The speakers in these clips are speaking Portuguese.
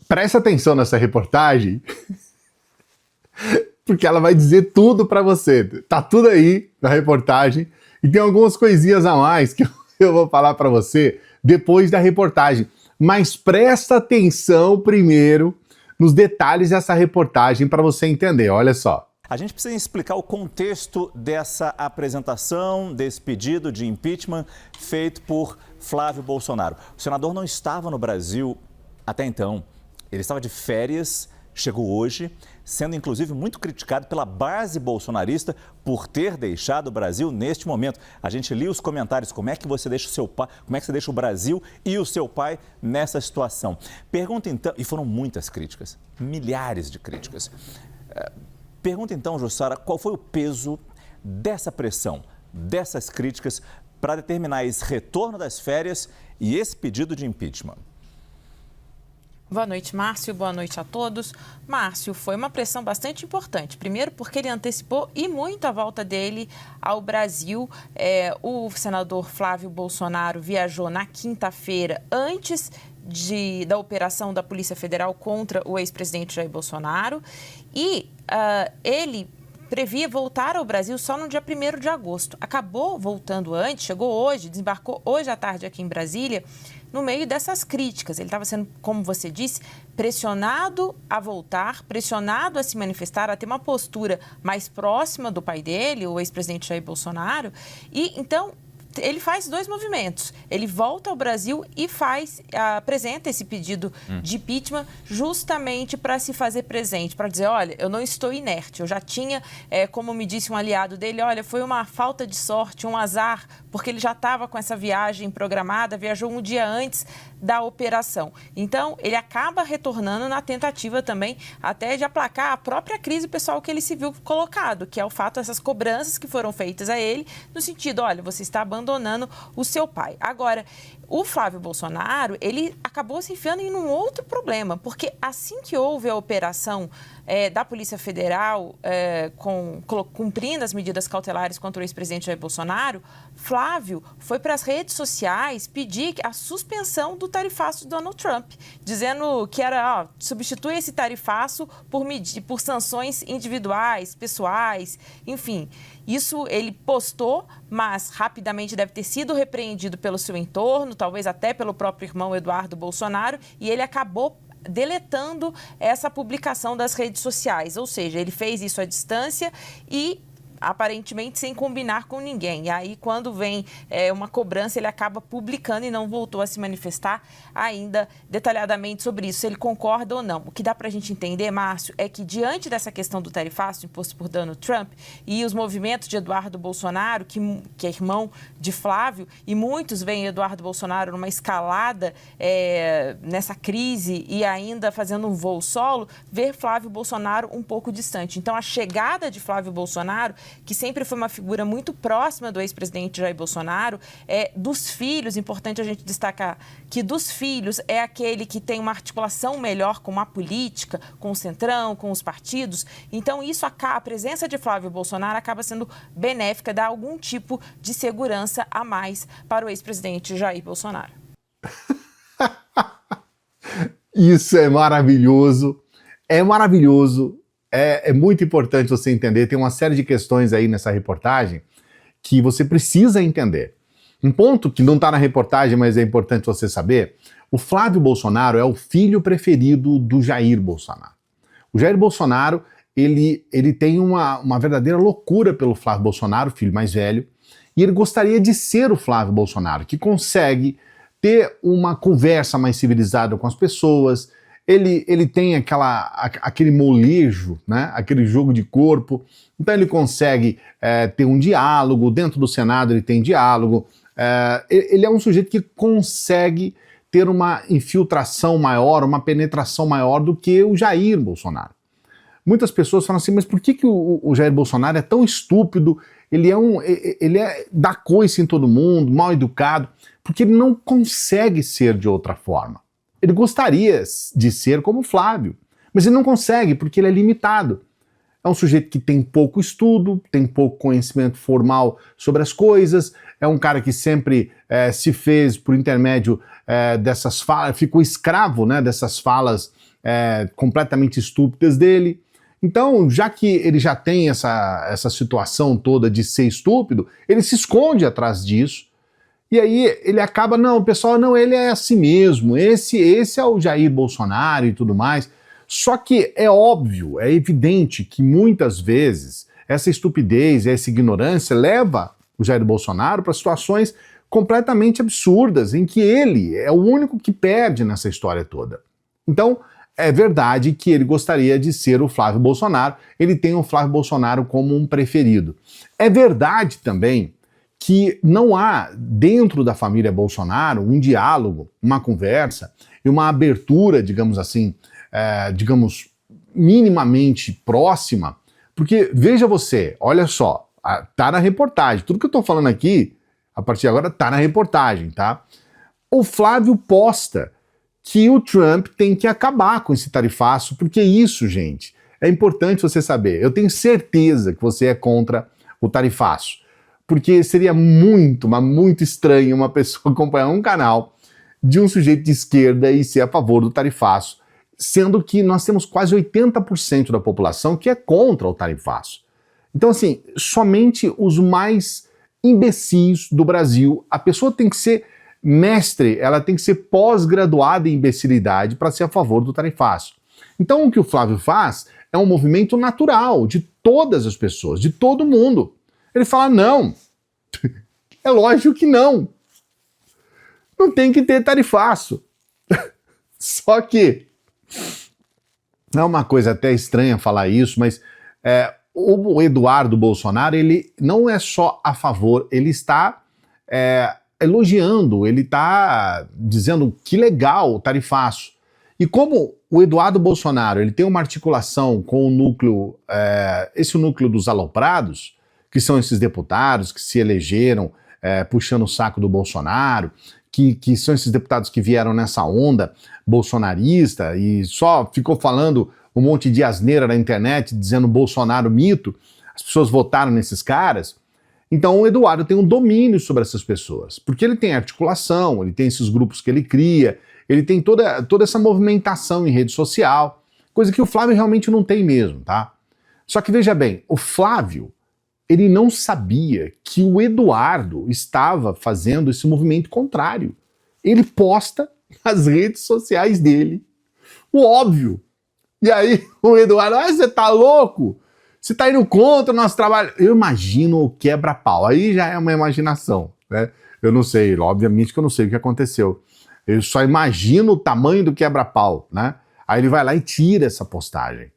Presta atenção nessa reportagem, porque ela vai dizer tudo para você. Tá tudo aí na reportagem e tem algumas coisinhas a mais que eu vou falar para você depois da reportagem. Mas presta atenção primeiro nos detalhes dessa reportagem para você entender. Olha só. A gente precisa explicar o contexto dessa apresentação, desse pedido de impeachment feito por Flávio Bolsonaro. O senador não estava no Brasil até então. Ele estava de férias, chegou hoje, sendo inclusive muito criticado pela base bolsonarista por ter deixado o Brasil neste momento. A gente lia os comentários, como é que você deixa o seu pai, como é que você deixa o Brasil e o seu pai nessa situação? Pergunta então, e foram muitas críticas, milhares de críticas. Pergunta então, Jussara, qual foi o peso dessa pressão, dessas críticas para determinar esse retorno das férias e esse pedido de impeachment? Boa noite, Márcio. Boa noite a todos. Márcio, foi uma pressão bastante importante. Primeiro, porque ele antecipou e muito a volta dele ao Brasil. O senador Flávio Bolsonaro viajou na quinta-feira, antes da operação da Polícia Federal contra o ex-presidente Jair Bolsonaro. E ele previa voltar ao Brasil só no dia 1º de agosto. Acabou voltando antes, chegou hoje, desembarcou hoje à tarde aqui em Brasília, no meio dessas críticas. Ele estava sendo, como você disse, pressionado a voltar, pressionado a se manifestar, a ter uma postura mais próxima do pai dele, o ex-presidente Jair Bolsonaro. E então ele faz dois movimentos. Ele volta ao Brasil e apresenta esse pedido de impeachment justamente para se fazer presente, para dizer, olha, eu não estou inerte. Eu já tinha, como me disse um aliado dele, olha, foi uma falta de sorte, um azar, porque ele já estava com essa viagem programada, viajou um dia antes da operação. Então, ele acaba retornando na tentativa também até de aplacar a própria crise pessoal que ele se viu colocado, que é o fato dessas cobranças que foram feitas a ele, no sentido, olha, você está abandonando o seu pai. Agora, o Flávio Bolsonaro, ele acabou se enfiando em um outro problema, porque assim que houve a operação da Polícia Federal, cumprindo as medidas cautelares contra o ex-presidente Jair Bolsonaro, Flávio foi para as redes sociais pedir a suspensão do tarifaço do Donald Trump, dizendo que era, substitui esse tarifaço por sanções individuais, pessoais, enfim. Isso ele postou, mas rapidamente deve ter sido repreendido pelo seu entorno, talvez até pelo próprio irmão Eduardo Bolsonaro, e ele acabou deletando essa publicação das redes sociais. Ou seja, ele fez isso à distância e aparentemente sem combinar com ninguém. E aí, quando vem uma cobrança, ele acaba publicando e não voltou a se manifestar ainda detalhadamente sobre isso, se ele concorda ou não. O que dá para a gente entender, Márcio, é que diante dessa questão do tarifaço imposto por Donald Trump e os movimentos de Eduardo Bolsonaro, que é irmão de Flávio, e muitos veem Eduardo Bolsonaro numa escalada nessa crise e ainda fazendo um voo solo, ver Flávio Bolsonaro um pouco distante. Então, a chegada de Flávio Bolsonaro, que sempre foi uma figura muito próxima do ex-presidente Jair Bolsonaro, dos filhos, importante a gente destacar que dos filhos é aquele que tem uma articulação melhor com a política, com o Centrão, com os partidos. Então, a presença de Flávio Bolsonaro acaba sendo benéfica, dá algum tipo de segurança a mais para o ex-presidente Jair Bolsonaro. Isso é maravilhoso, é maravilhoso. É muito importante você entender, tem uma série de questões aí nessa reportagem que você precisa entender. Um ponto que não está na reportagem, mas é importante você saber, o Flávio Bolsonaro é o filho preferido do Jair Bolsonaro. O Jair Bolsonaro, ele tem uma verdadeira loucura pelo Flávio Bolsonaro, filho mais velho, e ele gostaria de ser o Flávio Bolsonaro, que consegue ter uma conversa mais civilizada com as pessoas. Ele tem aquele molejo, né? Aquele jogo de corpo, então ele consegue ter um diálogo, dentro do Senado ele tem diálogo, ele é um sujeito que consegue ter uma infiltração maior, uma penetração maior do que o Jair Bolsonaro. Muitas pessoas falam assim, mas por que o Jair Bolsonaro é tão estúpido, ele dá coice em todo mundo, mal educado, porque ele não consegue ser de outra forma. Ele gostaria de ser como o Flávio, mas ele não consegue porque ele é limitado. é um sujeito que tem pouco estudo, tem pouco conhecimento formal sobre as coisas, é um cara que sempre se fez por intermédio dessas falas, ficou escravo, né, dessas falas completamente estúpidas dele. Então, já que ele já tem essa situação toda de ser estúpido, ele se esconde atrás disso, e aí ele acaba, não, pessoal, não, ele é assim mesmo, esse é o Jair Bolsonaro e tudo mais. Só que é óbvio, é evidente que muitas vezes essa estupidez, essa ignorância leva o Jair Bolsonaro para situações completamente absurdas, em que ele é o único que perde nessa história toda. Então, é verdade que ele gostaria de ser o Flávio Bolsonaro, ele tem o Flávio Bolsonaro como um preferido. É verdade também que não há dentro da família Bolsonaro um diálogo, uma conversa e uma abertura, digamos assim, digamos, minimamente próxima, porque veja você, olha só, tá na reportagem, tudo que eu tô falando aqui, a partir de agora, tá na reportagem, tá? O Flávio posta que o Trump tem que acabar com esse tarifaço, porque isso, gente, é importante você saber. Eu tenho certeza que você é contra o tarifaço, porque seria muito, mas muito estranho uma pessoa acompanhar um canal de um sujeito de esquerda e ser a favor do tarifaço, sendo que nós temos quase 80% da população que é contra o tarifaço. Então, assim, somente os mais imbecis do Brasil, a pessoa tem que ser mestre, ela tem que ser pós-graduada em imbecilidade para ser a favor do tarifaço. Então, o que o Flávio faz é um movimento natural de todas as pessoas, de todo mundo. Ele fala, não, é lógico que não. Não tem que ter tarifaço. Só que é uma coisa até estranha falar isso, mas o Eduardo Bolsonaro, ele não é só a favor, ele está elogiando, ele está dizendo que legal o tarifaço. E como o Eduardo Bolsonaro ele tem uma articulação com o núcleo, esse núcleo dos aloprados, que são esses deputados que se elegeram puxando o saco do Bolsonaro, que são esses deputados que vieram nessa onda bolsonarista e só ficou falando um monte de asneira na internet, dizendo Bolsonaro mito, as pessoas votaram nesses caras. Então o Eduardo tem um domínio sobre essas pessoas, porque ele tem articulação, ele tem esses grupos que ele cria, ele tem toda essa movimentação em rede social, coisa que o Flávio realmente não tem mesmo, tá? Só que veja bem, o Flávio, ele não sabia que o Eduardo estava fazendo esse movimento contrário. Ele posta nas redes sociais dele o óbvio. E aí o Eduardo, você tá louco? Você tá indo contra o nosso trabalho. Eu imagino o quebra-pau. Aí já é uma imaginação, né? Eu não sei, obviamente que eu não sei o que aconteceu. Eu só imagino o tamanho do quebra-pau, né? Aí ele vai lá e tira essa postagem.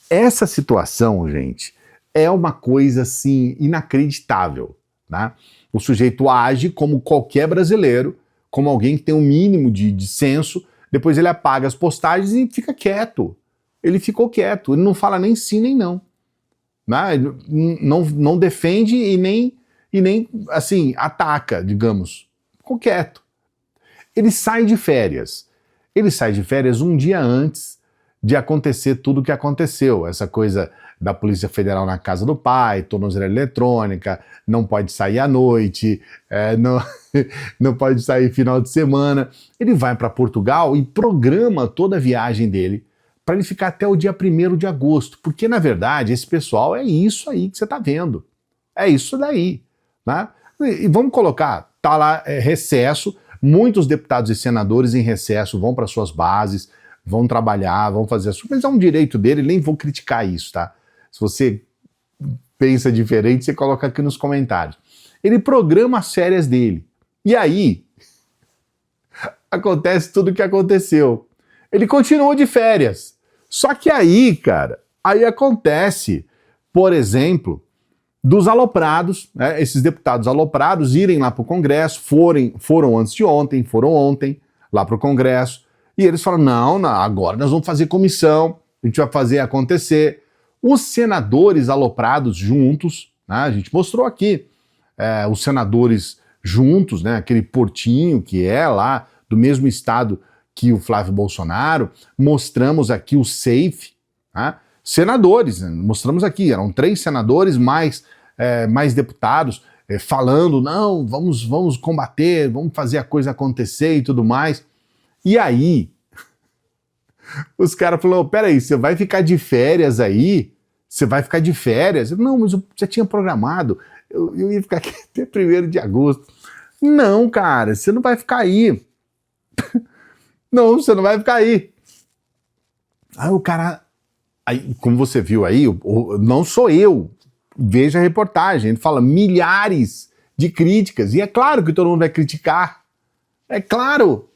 Essa situação, gente, é uma coisa, assim, inacreditável, né? O sujeito age como qualquer brasileiro, como alguém que tem um mínimo de senso, depois ele apaga as postagens e fica quieto. Ele ficou quieto, ele não fala nem sim nem não. Né? Ele não defende e nem, assim, ataca, digamos. Ficou quieto. Ele sai de férias. Ele sai de férias um dia antes de acontecer tudo o que aconteceu. Essa coisa da Polícia Federal na casa do pai, tornozeleira eletrônica, não pode sair à noite, não pode sair final de semana. Ele vai para Portugal e programa toda a viagem dele para ele ficar até o dia 1º de agosto. Porque, na verdade, esse pessoal é isso aí que você está vendo. É isso daí. Né? E vamos colocar, tá lá recesso, muitos deputados e senadores em recesso vão para suas bases, vão trabalhar, vão fazer as coisas, mas é um direito dele, nem vou criticar isso, tá? Se você pensa diferente, você coloca aqui nos comentários. Ele programa as férias dele. E aí, acontece tudo o que aconteceu. Ele continuou de férias. Só que aí, cara, aí acontece, por exemplo, dos aloprados, né, esses deputados aloprados irem lá para o Congresso, foram antes de ontem, foram ontem lá para o Congresso, e eles falam, não, agora nós vamos fazer comissão, a gente vai fazer acontecer. Os senadores aloprados juntos, né, a gente mostrou aqui, os senadores juntos, né, aquele Portinho que é lá do mesmo estado que o Flávio Bolsonaro, mostramos aqui o SAFE, né, senadores, né? Mostramos aqui, eram 3 senadores mais deputados falando, não, vamos combater, vamos fazer a coisa acontecer e tudo mais. E aí, os caras falaram, peraí, você vai ficar de férias aí? Você vai ficar de férias? Não, mas eu já tinha programado, eu ia ficar aqui até 1º de agosto. Não, cara, você não vai ficar aí. Não, você não vai ficar aí. Aí o cara, aí, como você viu aí, não sou eu, veja a reportagem, ele fala milhares de críticas, e é claro que todo mundo vai criticar, é claro.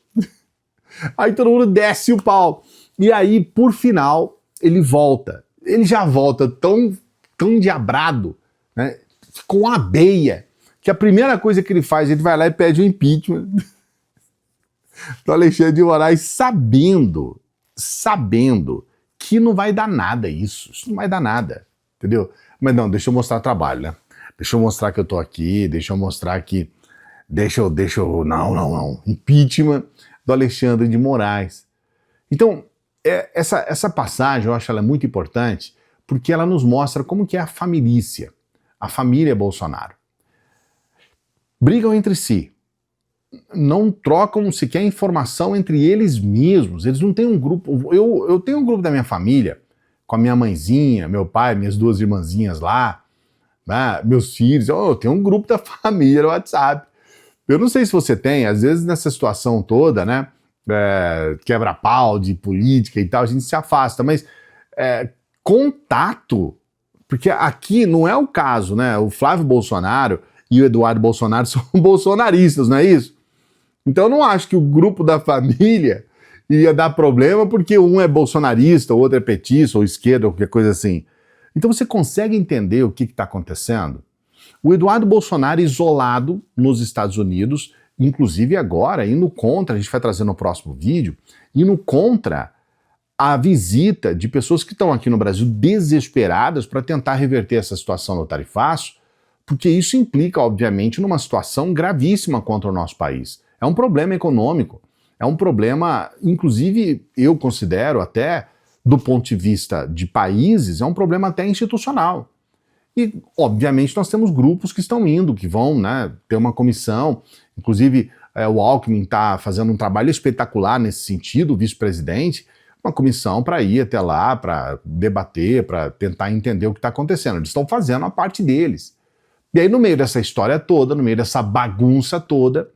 Aí todo mundo desce o pau. E aí, por final, ele volta. Ele já volta tão endiabrado, né, com a beia, que a primeira coisa que ele faz, ele vai lá e pede o impeachment do Alexandre de Moraes, sabendo que não vai dar nada isso não vai dar nada, entendeu? Mas não, deixa eu mostrar trabalho, né? Deixa eu mostrar que eu tô aqui, deixa eu mostrar que... Não. Impeachment do Alexandre de Moraes. Então, essa passagem, eu acho ela muito importante, porque ela nos mostra como que é a família Bolsonaro. Brigam entre si, não trocam sequer informação entre eles mesmos, eles não têm um grupo... Eu tenho um grupo da minha família, com a minha mãezinha, meu pai, minhas 2 irmãzinhas lá, né, meus filhos, eu tenho um grupo da família no WhatsApp. Eu não sei se você tem, às vezes nessa situação toda, né, quebra-pau de política e tal, a gente se afasta, mas contato, porque aqui não é o caso, né, o Flávio Bolsonaro e o Eduardo Bolsonaro são bolsonaristas, não é isso? Então eu não acho que o grupo da família ia dar problema porque um é bolsonarista, o outro é petista ou esquerda ou qualquer coisa assim. Então você consegue entender o que está acontecendo? O Eduardo Bolsonaro isolado nos Estados Unidos, inclusive agora, indo contra, a gente vai trazer no próximo vídeo, indo contra a visita de pessoas que estão aqui no Brasil desesperadas para tentar reverter essa situação do tarifaço, porque isso implica, obviamente, numa situação gravíssima contra o nosso país. É um problema econômico, é um problema, inclusive, eu considero até, do ponto de vista de países, é um problema até institucional. E, obviamente, nós temos grupos que estão indo, que vão, né, ter uma comissão, inclusive o Alckmin está fazendo um trabalho espetacular nesse sentido, o vice-presidente, uma comissão para ir até lá, para debater, para tentar entender o que está acontecendo. Eles estão fazendo a parte deles. E aí, no meio dessa história toda, no meio dessa bagunça toda,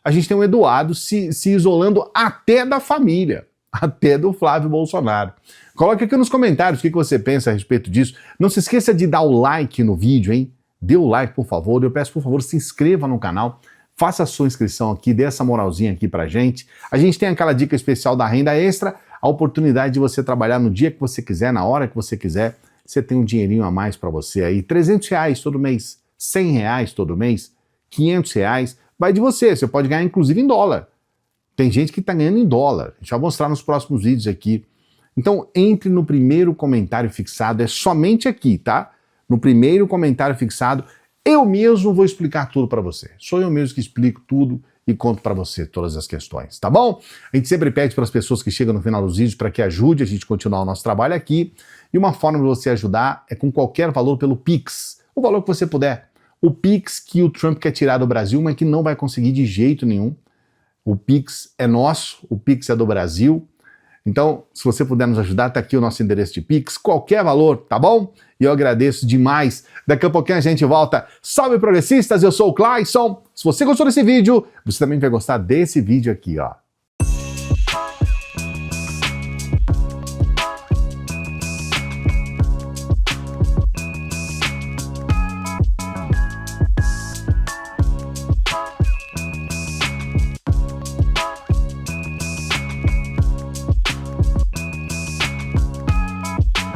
a gente tem o Eduardo se isolando até da família, até do Flávio Bolsonaro. Coloque aqui nos comentários o que você pensa a respeito disso. Não se esqueça de dar o like no vídeo, hein? Dê o like, por favor. Eu peço, por favor, se inscreva no canal. Faça a sua inscrição aqui, dê essa moralzinha aqui pra gente. A gente tem aquela dica especial da renda extra, a oportunidade de você trabalhar no dia que você quiser, na hora que você quiser. Você tem um dinheirinho a mais pra você aí. R$300 todo mês, R$100 todo mês, R$500. Vai de você. Você pode ganhar, inclusive, em dólar. Tem gente que tá ganhando em dólar. A gente vai mostrar nos próximos vídeos aqui. Então, entre no primeiro comentário fixado, é somente aqui, tá? No primeiro comentário fixado, eu mesmo vou explicar tudo para você. Sou eu mesmo que explico tudo e conto para você todas as questões, tá bom? A gente sempre pede para as pessoas que chegam no final dos vídeos para que ajude a gente a continuar o nosso trabalho aqui. E uma forma de você ajudar é com qualquer valor pelo Pix, o valor que você puder. O Pix que o Trump quer tirar do Brasil, mas que não vai conseguir de jeito nenhum. O Pix é nosso, o Pix é do Brasil. Então, se você puder nos ajudar, tá aqui o nosso endereço de Pix, qualquer valor, tá bom? E eu agradeço demais. Daqui a pouquinho a gente volta. Salve progressistas, eu sou o Clayson. Se você gostou desse vídeo, você também vai gostar desse vídeo aqui, ó.